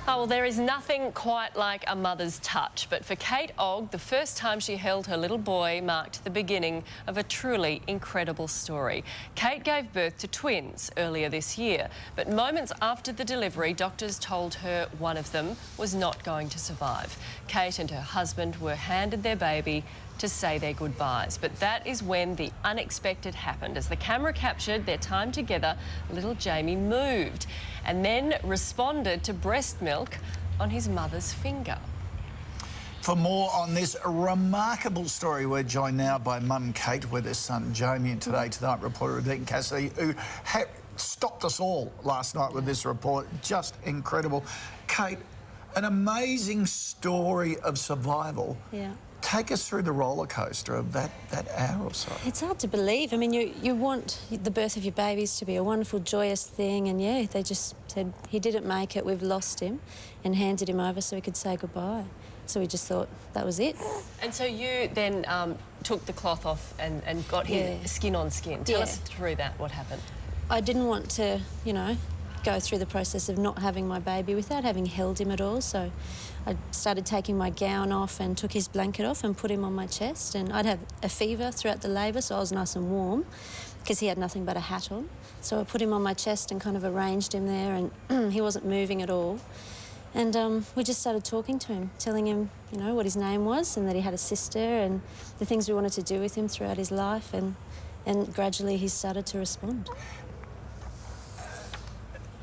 Oh, well, there is nothing quite like a mother's touch, but for Kate Ogg, the first time she held her little boy marked the beginning of a truly incredible story. Kate gave birth to twins earlier this year, but moments after the delivery, doctors told her one of them was not going to survive. Kate and her husband were handed their baby to say their goodbyes. But that is when the unexpected happened. As the camera captured their time together, little Jamie moved and then responded to breast milk on his mother's finger. For more on this remarkable story, we're joined now by Mum Kate with her son Jamie, and Today Tonight reporter Dean Cassidy, who stopped us all last night with this report. Just incredible. Kate, an amazing story of survival. Yeah. Take us through the roller coaster of that hour or so. It's hard to believe. I mean, you want the birth of your babies to be a wonderful, joyous thing, and yeah, they just said he didn't make it, we've lost him, and handed him over so we could say goodbye. So we just thought that was it. And so you then took the cloth off and got him skin on skin. Tell us through that, what happened. I didn't want to, you know, go through the process of not having my baby without having held him at all, so I started taking my gown off and took his blanket off and put him on my chest, and I'd have a fever throughout the labour, so I was nice and warm because he had nothing but a hat on. So I put him on my chest and kind of arranged him there, and he wasn't moving at all. And we just started talking to him, telling him, you know, what his name was and that he had a sister and the things we wanted to do with him throughout his life, and gradually he started to respond.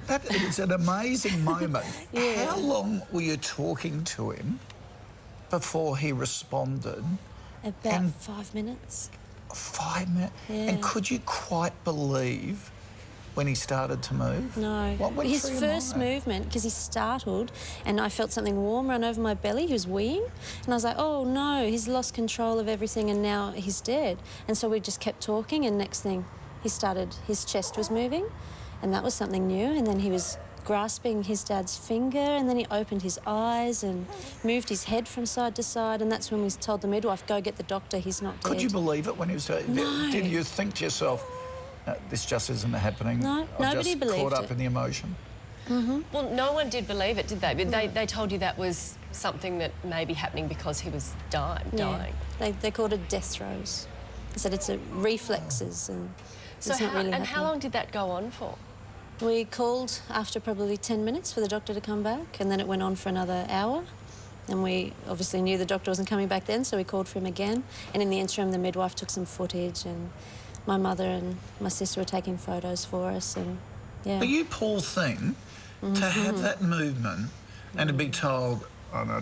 That is an amazing moment. Yeah. How long were you talking to him before he responded? About 5 minutes. 5 minutes? Yeah. And could you quite believe when he started to move? No. What went His through your first mind? movement, because he startled and I felt something warm run over my belly, he was weeing, and I was like, oh no, he's lost control of everything and now he's dead. And so we just kept talking, and next thing his chest was moving, and that was something new, and then he was grasping his dad's finger, and then he opened his eyes and moved his head from side to side, and that's when we told the midwife, go get the doctor, he's not dead. Could you believe it when he was... No. Did you think to yourself, this just isn't happening? No, nobody believed it. Caught up in the emotion? Mm-hmm. Well, no one did believe it, did they? But they told you that was something that may be happening because he was dying. They called it death throes. They said it's reflexes, and so it's not really happening. how long did that go on for? We called after probably 10 minutes for the doctor to come back, and then it went on for another hour. And we obviously knew the doctor wasn't coming back then, so we called for him again. And in the interim, the midwife took some footage, and my mother and my sister were taking photos for us, and yeah. But you poor thing, to have that movement and to be told, oh no,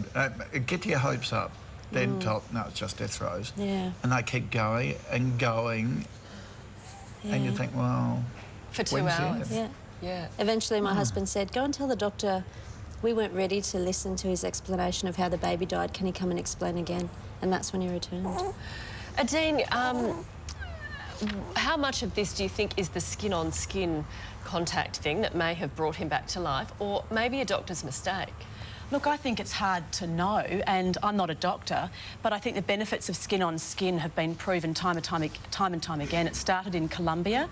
get your hopes up, then told, no, it's just death throes. Yeah. And they keep going and going, and you think, well... For 2 hours. Yeah. Eventually my husband said, go and tell the doctor we weren't ready to listen to his explanation of how the baby died. Can he come and explain again? And that's when he returned. Dean, how much of this do you think is the skin-on-skin contact thing that may have brought him back to life, or maybe a doctor's mistake? Look, I think it's hard to know, and I'm not a doctor, but I think the benefits of skin-on-skin have been proven time and time again. It started in Colombia,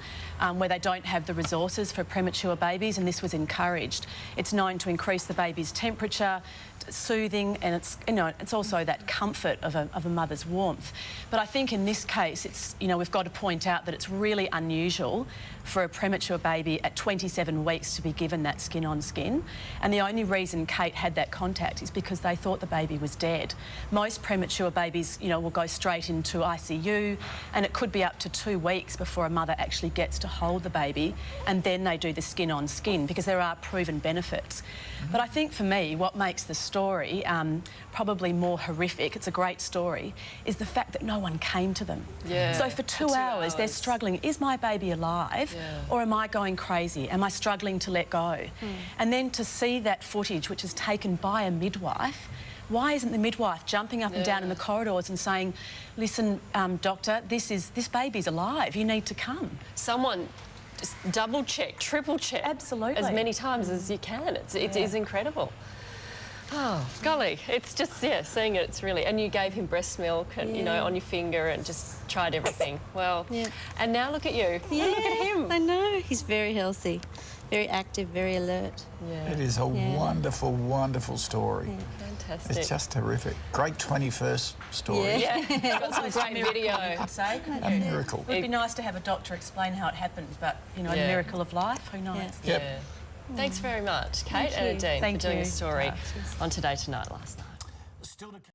where they don't have the resources for premature babies, and this was encouraged. It's known to increase the baby's temperature, soothing, and it's also that comfort of a mother's warmth. But I think in this case, we've got to point out that it's really unusual for a premature baby at 27 weeks to be given that skin-on-skin, and the only reason Kate had that contact is because they thought the baby was dead. Most premature babies, will go straight into ICU, and it could be up to 2 weeks before a mother actually gets to hold the baby, and then they do the skin-on-skin, because there are proven benefits. But I think for me, what makes the story probably more horrific, it's a great story, is the fact that no one came to them. Yeah. So for two hours, they're struggling, is my baby alive? Yeah. Or am I going crazy? Am I struggling to let go? And then to see that footage, which is taken by a midwife, why isn't the midwife jumping up and down in the corridors and saying, listen, doctor, this baby's alive, you need to come? Someone just double-check, triple-check. Absolutely. As many times as you can. It is incredible. Oh, golly, it's just, seeing it, it's really... And you gave him breast milk, and, on your finger, and just tried everything. Well, and now look at you. Yeah, look at him. I know. He's very healthy. very active, very alert. Yeah. It is a wonderful, wonderful story. Fantastic. It's just terrific. Great 21st story. Yeah, got some great You video. could say, couldn't A you? miracle. It would be nice to have a doctor explain how it happened, but, you know, Yeah. a miracle of life, who knows? Yeah. Yep. Yeah. Thanks very much, Kate Thank and you. Nadine, Thank for doing you. a story on Today Tonight last night. Still to